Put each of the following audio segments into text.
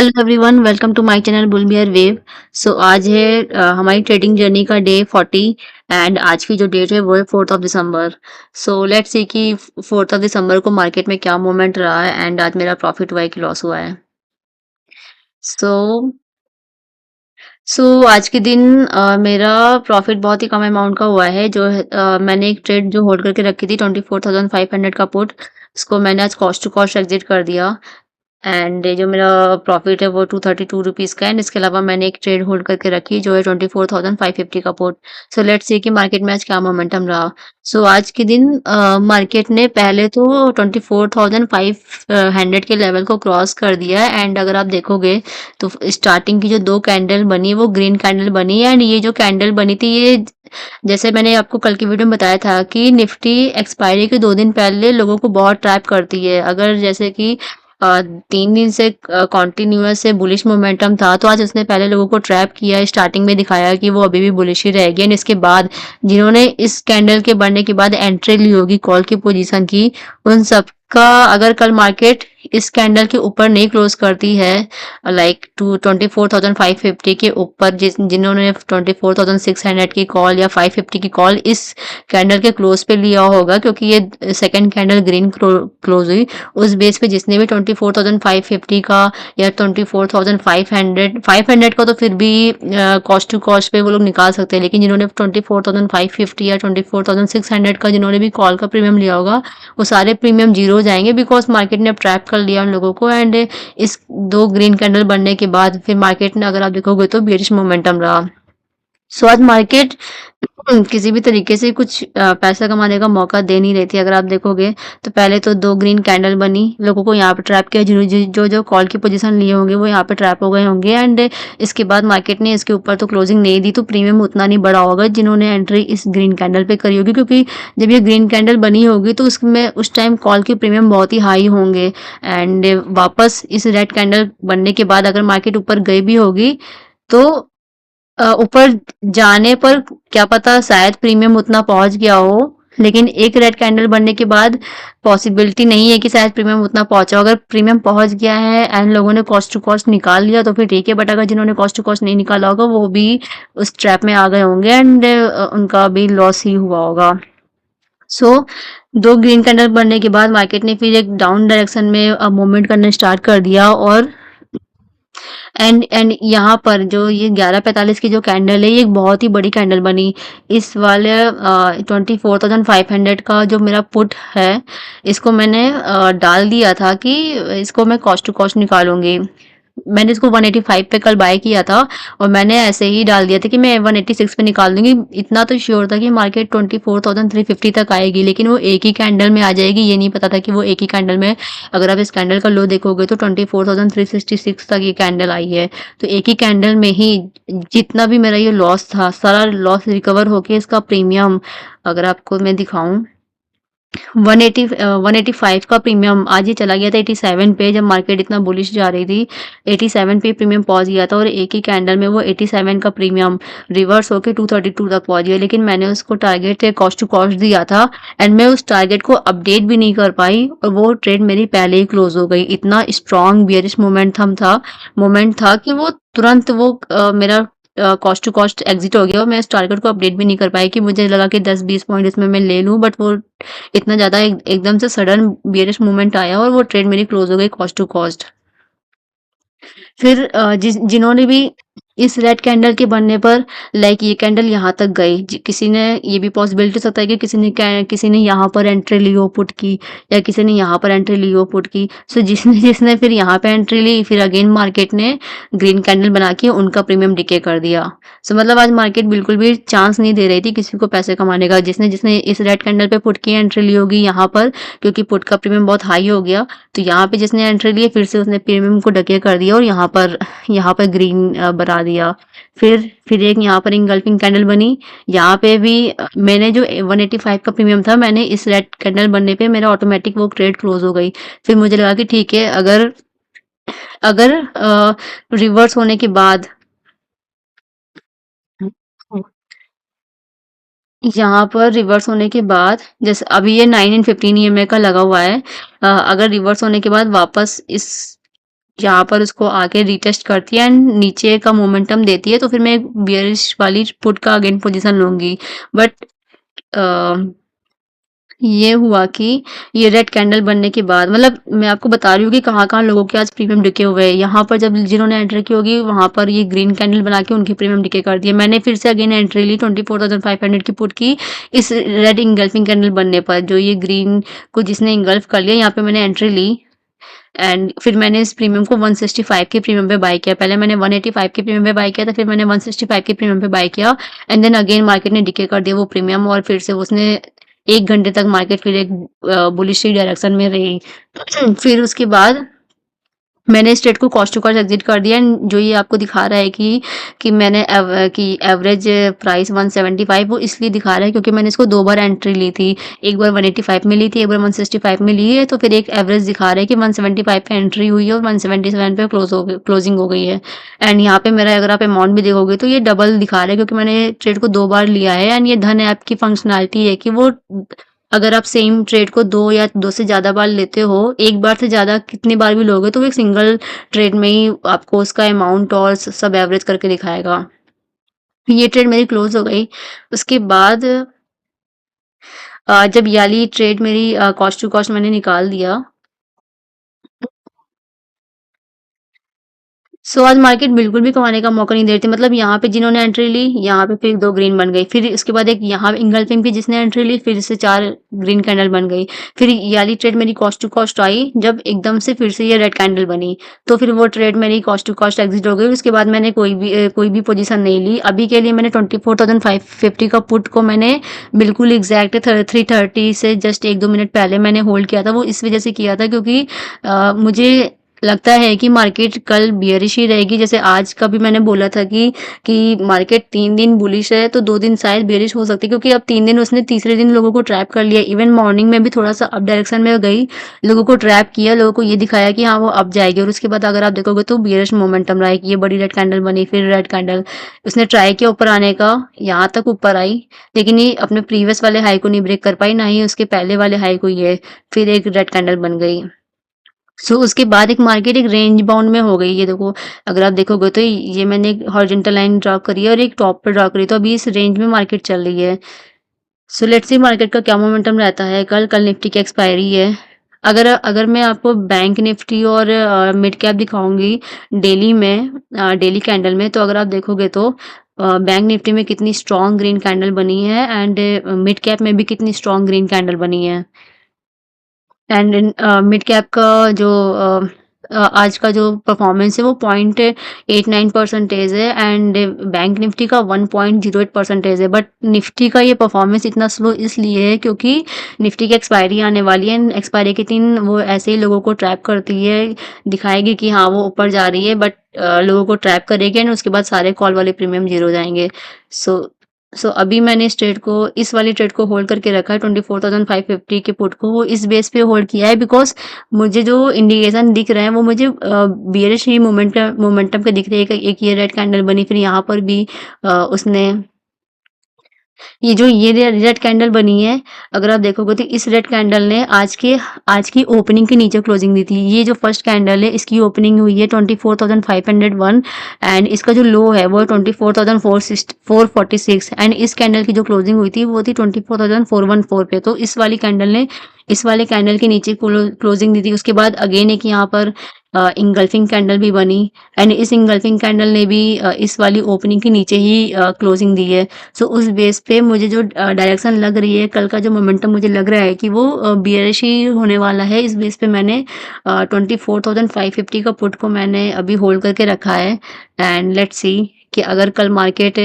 Hello everyone, welcome to my channel bull bear wave. So आज है हमारी ट्रेडिंग जर्नी का डे 40 एंड आज की जो डेट है वो है 4th of December. So let's see कि 4th ऑफ दिसंबर को मार्केट में क्या मूवमेंट रहा है एंड आज मेरा प्रॉफिट हुआ है कि लॉस हुआ है। सो आज के दिन मेरा प्रॉफिट बहुत ही कम अमाउंट का हुआ है। मैंने एक ट्रेड जो होल्ड करके रखी थी 24,500 का पुट, उसको मैंने आज कॉस्ट टू कॉस्ट एग्जिट कर दिया। एंड जो मेरा प्रॉफिट है वो 232 रुपीज़ का है एंड इसके अलावा मैंने एक ट्रेड होल्ड करके रखी जो है 24,550 का पुट। सो लेट्स सी कि मार्केट में आज क्या मोमेंटम रहा। आज के दिन मार्केट ने पहले तो 24,500 के लेवल को क्रॉस कर दिया एंड अगर आप देखोगे तो स्टार्टिंग की जो 2 कैंडल बनी वो ग्रीन कैंडल बनी एंड ये जो कैंडल बनी थी ये जैसे मैंने आपको कल की वीडियो में बताया था कि निफ्टी एक्सपायरी के 2 दिन पहले लोगों को बहुत ट्रैप करती है। अगर जैसे कि 3 दिन से कंटिन्यूअस से बुलिश मोमेंटम था तो आज उसने पहले लोगों को ट्रैप किया, स्टार्टिंग में दिखाया कि वो अभी भी बुलिश ही रहेगी एंड इसके बाद जिन्होंने इस कैंडल के बनने के बाद एंट्री ली होगी कॉल की पोजीशन की, उन सबका अगर कल मार्केट इस कैंडल के ऊपर नहीं क्लोज करती है लाइक टू 24,550 के ऊपर, जिन्होंने 24,600 की कॉल या 550 की कॉल इस कैंडल के क्लोज पे लिया होगा, क्योंकि ये सेकंड कैंडल ग्रीन क्लोज हुई, उस बेस पे जिसने भी 24,550 का या 24,500 का तो फिर भी कॉस्ट टू कॉस्ट पे वो लोग निकाल सकते हैं, लेकिन जिन्होंने 24,550 या 24,600 का जिन्होंने भी कॉल का प्रीमियम लिया होगा वो सारे प्रीमियम जीरो हो जाएंगे, बिकॉज मार्केट ने अब ट्रैप कर लिया उन लोगों को। एंड इस 2 ग्रीन कैंडल बनने के बाद फिर मार्केट ने अगर आप देखोगे तो बेरिश मोमेंटम रहा। आज मार्केट किसी भी तरीके से कुछ पैसा कमाने का मौका दे नहीं रही थी। अगर आप देखोगे तो पहले तो 2 ग्रीन कैंडल बनी, लोगों को यहाँ पे ट्रैप किया, जो कॉल की पोजीशन लिए होंगे वो यहाँ पे ट्रैप हो गए होंगे एंड इसके बाद मार्केट ने इसके ऊपर तो क्लोजिंग नहीं दी तो प्रीमियम उतना नहीं बढ़ा होगा जिन्होंने एंट्री इस ग्रीन कैंडल पे करी होगी, क्योंकि जब ये ग्रीन कैंडल बनी होगी तो उसमें उस टाइम कॉल के प्रीमियम बहुत ही हाई होंगे एंड वापस इस रेड कैंडल बनने के बाद अगर मार्केट ऊपर गई भी होगी तो ऊपर जाने पर क्या पता शायद प्रीमियम उतना पहुंच गया हो, लेकिन एक रेड कैंडल बनने के बाद पॉसिबिलिटी नहीं है कि शायद प्रीमियम उतना पहुंचा हो। अगर प्रीमियम पहुंच गया है एंड लोगों ने कॉस्ट टू कॉस्ट निकाल लिया तो फिर ठीक है, बट अगर जिन्होंने कॉस्ट टू कॉस्ट नहीं निकाला होगा वो भी उस ट्रैप में आ गए होंगे एंड उनका भी लॉस ही हुआ होगा। सो 2 ग्रीन कैंडल बनने के बाद मार्केट ने फिर एक डाउन डायरेक्शन में मूवमेंट करना स्टार्ट कर दिया और एंड यहाँ पर जो ये 11:45 की जो कैंडल है ये एक बहुत ही बड़ी कैंडल बनी। इस वाले 24,500 का जो मेरा पुट है इसको मैंने डाल दिया था कि इसको मैं कॉस्ट टू कॉस्ट निकालूंगी। मैंने इसको 185 पे कल बाय किया था और मैंने ऐसे ही डाल दिया था कि मैं 186 पे निकाल दूंगी। इतना तो श्योर था कि मार्केट 24,350 तक आएगी, लेकिन वो एक ही कैंडल में आ जाएगी, ये नहीं पता था कि वो एक ही कैंडल में। अगर आप इस कैंडल का लो देखोगे तो 24,366 तक ये कैंडल आई है, तो एक ही कैंडल में ही जितना भी मेरा ये लॉस था सारा लॉस रिकवर होके इसका प्रीमियम अगर आपको मैं दिखाऊं 185 का प्रीमियम आज ये चला गया था 87 पे, जब मार्केट इतना बुलिश जा रही थी 87 पे प्रीमियम पहुंच गया था और एक ही कैंडल में वो 87 का प्रीमियम रिवर्स होके 232 तक पहुंच गया, लेकिन मैंने उसको टारगेट कॉस्ट टू कॉस्ट दिया था एंड मैं उस टारगेट को अपडेट भी नहीं कर पाई और वो ट्रेड मेरी पहले ही क्लोज हो गई। इतना स्ट्रॉन्ग बियरिश मोमेंट था कि वो तुरंत वो मेरा कॉस्ट टू कॉस्ट एग्जिट हो गया और मैं इस टारगेट को अपडेट भी नहीं कर पाई कि मुझे लगा कि 10-20 पॉइंट इसमें मैं ले लूं, बट वो इतना ज़्यादा एकदम से सडन बियरिश मूवमेंट आया और वो ट्रेड मेरी क्लोज हो गई कॉस्ट टू कॉस्ट। फिर जिन्होंने भी इस रेड कैंडल के बनने पर लाइक ये कैंडल यहाँ तक गई, किसी ने ये भी पॉसिबिलिटी हो सकता है कि किसी ने यहाँ पर एंट्री ली हो पुट की या किसी ने यहाँ पर एंट्री ली हो पुट की। जिसने जिसने फिर यहाँ पे एंट्री ली फिर अगेन मार्केट ने ग्रीन कैंडल बना के उनका प्रीमियम डिके कर दिया। मतलब आज मार्केट बिल्कुल भी चांस नहीं दे रही थी किसी को पैसे कमाने का। जिसने जिसने इस रेड कैंडल पे पुट की एंट्री ली होगी यहाँ पर, क्योंकि पुट का प्रीमियम बहुत हाई हो गया, तो यहाँ पे जिसने एंट्री ली फिर से उसने प्रीमियम को डके कर दिया और यहाँ पर ग्रीन बना दिया। फिर एक यहाँ पर इंगल्फिंग कैंडल बनी, यहाँ पे भी मैंने जो 185 का प्रीमियम था मैंने इस रेड कैंडल बनने पे मेरा ऑटोमेटिक वो ट्रेड क्लोज हो गई। फिर मुझे लगा कि ठीक है, अगर अगर रिवर्स होने के बाद यहाँ पर रिवर्स होने के बाद जैसे अभी ये 9 एंड 15 ईएमए का लगा हुआ है, अगर रिवर्स होने के बाद वापस इस यहाँ पर उसको आके रीटेस्ट करती है एंड नीचे का मोमेंटम देती है, तो फिर मैं एक बियरिश वाली पुट का अगेन पोजीशन लूँगी। बट अ, ये हुआ कि ये रेड कैंडल बनने के बाद मतलब मैं आपको बता रही हूँ कि कहाँ-कहाँ लोगों के आज प्रीमियम डिके हुए हैं। यहाँ पर जब जिन्होंने एंटर की होगी वहाँ पर ये ग्रीन कैंडल बना के उनकी प्रीमियम डिके कर दी है। मैंने फिर से अगेन एंट्री ली 24,500 की पुट की इस रेड इंगल्फिंग कैंडल बनने पर, जो ये ग्रीन को जिसने इंगल्फ कर लिया, यहाँ पे मैंने एंट्री ली एंड फिर मैंने इस प्रीमियम को 165 के प्रीमियम पे बाय किया। पहले मैंने 185 के प्रीमियम पे बाय किया था, फिर मैंने 165 के प्रीमियम पे बाय किया एंड देन अगेन मार्केट ने डिके कर दिया वो प्रीमियम और फिर से उसने 1 घंटे तक मार्केट फिर एक बुलिश डायरेक्शन में रही। फिर उसके बाद मैंने इस ट्रेड को कॉस्ट टू कॉस्ट एग्जिट कर दिया एंड जो ये आपको दिखा रहा है कि मैंने कि एवरेज प्राइस 175 वो इसलिए दिखा रहा है क्योंकि मैंने इसको 2 बार एंट्री ली थी। एक बार 185 में ली थी, एक बार 165 में ली है, तो फिर एक एवरेज दिखा रहा है कि 175 पे एंट्री हुई है और 177 पे क्लोजिंग हो गई है। एंड यहाँ पे मेरा अगर आप अमाउंट भी देखोगे तो ये डबल दिखा रहा है क्योंकि मैंने ट्रेड को 2 बार लिया है एंड ये धन ऐप की फंक्शनैलिटी है कि वो अगर आप सेम ट्रेड को 2 या 2 से ज़्यादा बार लेते हो, एक बार से ज़्यादा कितनी बार भी लोगे तो वो एक सिंगल ट्रेड में ही आपको उसका अमाउंट और सब एवरेज करके दिखाएगा। ये ट्रेड मेरी क्लोज़ हो गई। उसके बाद जब ये वाली ट्रेड मेरी कॉस्ट टू कॉस्ट मैंने निकाल दिया, आज मार्केट बिल्कुल भी कमाने का मौका नहीं दे रही थी। मतलब यहाँ पे जिन्होंने एंट्री ली, यहाँ पे फिर 2 ग्रीन बन गई। फिर उसके बाद एक यहाँ इंगल्फिंग पे जिसने एंट्री ली, फिर से 4 ग्रीन कैंडल बन गई। फिर ये वाली ट्रेड मेरी कॉस्ट टू कॉस्ट आई, जब एकदम से फिर से ये रेड कैंडल बनी। तो फिर वो ट्रेड मेरी कॉस्ट टू कॉस्ट एग्ज़िट हो गई। उसके बाद मैंने कोई भी पोज़ीशन नहीं ली। अभी के लिए मैंने 24,550 का पुट को मैंने बिल्कुल एग्ज़ैक्ट 330 से जस्ट 1-2 मिनट पहले मैंने होल्ड किया था। वो इस वज़ह से किया था क्योंकि मुझे लगता है कि मार्केट कल बियरिश ही रहेगी। जैसे आज का भी मैंने बोला था कि मार्केट 3 दिन बुलिश है तो 2 दिन शायद बियरिश हो सकती है क्योंकि अब 3 दिन उसने तीसरे दिन लोगों को ट्रैप कर लिया। इवन मॉर्निंग में भी थोड़ा-सा अप डायरेक्शन में गई, लोगों को ट्रैप किया, लोगों को ये दिखाया कि हाँ, वो अप जाएगी और उसके बाद अगर आप देखोगे तो बियरिश मोमेंटम रहा है कि ये बड़ी रेड कैंडल बनी, फिर रेड कैंडल। उसने ट्राई किया ऊपर आने का, यहाँ तक ऊपर आई, लेकिन ये अपने प्रीवियस वाले हाई को नहीं ब्रेक कर पाई, ना ही उसके पहले वाले हाई को ये फिर एक रेड कैंडल बन गई। उसके बाद एक मार्केट एक रेंज बाउंड में हो गई। ये देखो, अगर आप देखोगे तो ये मैंने एक हॉरिजॉन्टल लाइन ड्रा करी है और एक टॉप पे ड्रा करी है, तो अभी इस रेंज में मार्केट चल रही है। लेट्स सी मार्केट का क्या मोमेंटम रहता है। कल निफ्टी की एक्सपायरी है। अगर अगर मैं आपको बैंक निफ्टी और मिड कैप दिखाऊंगी डेली में, डेली कैंडल में, तो अगर आप देखोगे तो बैंक निफ्टी में कितनी स्ट्रॉन्ग ग्रीन कैंडल बनी है एंड मिड कैप में भी कितनी स्ट्रॉन्ग ग्रीन कैंडल बनी है। एंड इन मिड कैप का जो आज का जो परफॉर्मेंस है वो 0.89% है एंड बैंक निफ्टी का 1.08% है। बट निफ्टी का ये परफॉर्मेंस इतना स्लो इसलिए है क्योंकि निफ्टी की एक्सपायरी आने वाली है एंड एक्सपायरी के दिन वो ऐसे ही लोगों को ट्रैप करती है, दिखाएगी कि हाँ वो ऊपर जा रही है, बट लोगों को ट्रैप करेगी एंड उसके बाद सारे कॉल वाले प्रीमियम जीरो हो जाएंगे। सो अभी मैंने इस वाली ट्रेड को होल्ड करके रखा है 24,550 के पुट को। वो इस बेस पे होल्ड किया है बिकॉज़ मुझे जो इंडिकेशन दिख रहे हैं वो मुझे बेयरिश ही मोमेंटम के दिख रहे हैं। एक ये रेड कैंडल बनी, फिर यहाँ पर भी उसने ये जो ये रेड कैंडल बनी है, अगर आप देखोगे तो इस रेड कैंडल ने आज की ओपनिंग के नीचे क्लोजिंग दी थी। ये जो फर्स्ट कैंडल है इसकी ओपनिंग हुई है 24,501 एंड इसका जो लो है वो है 24,446 एंड इस कैंडल की जो क्लोजिंग हुई थी वो थी 24,414 पे। तो इस वाले कैंडल के नीचे क्लोजिंग दी थी। उसके बाद अगेन एक यहाँ पर इंगल्फिंग कैंडल भी बनी एंड इस इंगल्फिंग कैंडल ने भी इस वाली ओपनिंग के नीचे ही क्लोजिंग दी है। उस बेस पे मुझे जो डायरेक्शन लग रही है, कल का जो मोमेंटम मुझे लग रहा है कि वो बियरिश ही होने वाला है। इस बेस पे मैंने 24,550 का पुट को मैंने अभी होल्ड करके रखा है एंड लेट्स सी कि अगर कल मार्केट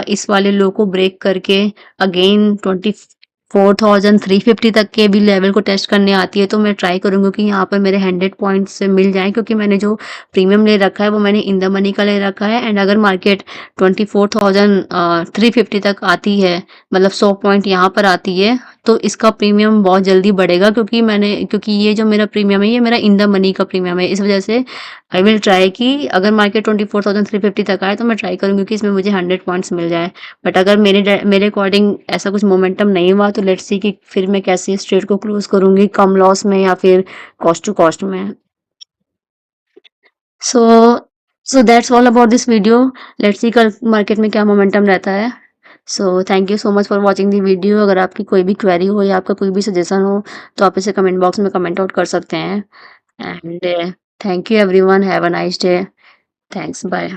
इस वाले लो को ब्रेक करके अगेन 24,350 तक के भी लेवल को टेस्ट करने आती है तो मैं ट्राई करूँगी कि यहाँ पर मेरे 100 पॉइंट्स मिल जाएँ क्योंकि मैंने जो प्रीमियम ले रखा है वो मैंने इन द मनी का ले रखा है एंड अगर मार्केट 24,350 तक आती है, मतलब 100 पॉइंट यहाँ पर आती है, तो इसका प्रीमियम बहुत जल्दी बढ़ेगा क्योंकि ये जो मेरा प्रीमियम है ये मेरा इन द मनी का प्रीमियम है। इस वजह से आई विल ट्राई कि अगर मार्केट 24,350 तक आए तो मैं ट्राई करूँगी कि इसमें मुझे 100 पॉइंट्स मिल जाए। बट अगर मेरे अकॉर्डिंग ऐसा कुछ मोमेंटम नहीं हुआ तो लेट्स सी कि फिर मैं कैसे इस ट्रेड को क्लोज करूँगी, कम लॉस में या फिर कॉस्ट टू कॉस्ट में। So so that's all about this video. Let's see कल मार्केट में क्या मोमेंटम रहता है। So thank you so much for watching the video. अगर आपकी कोई भी क्वेरी हो या आपका कोई भी सजेशन हो तो आप इसे कमेंट बॉक्स में कमेंट आउट कर सकते हैं। And thank you everyone, have a nice day. Thanks, bye.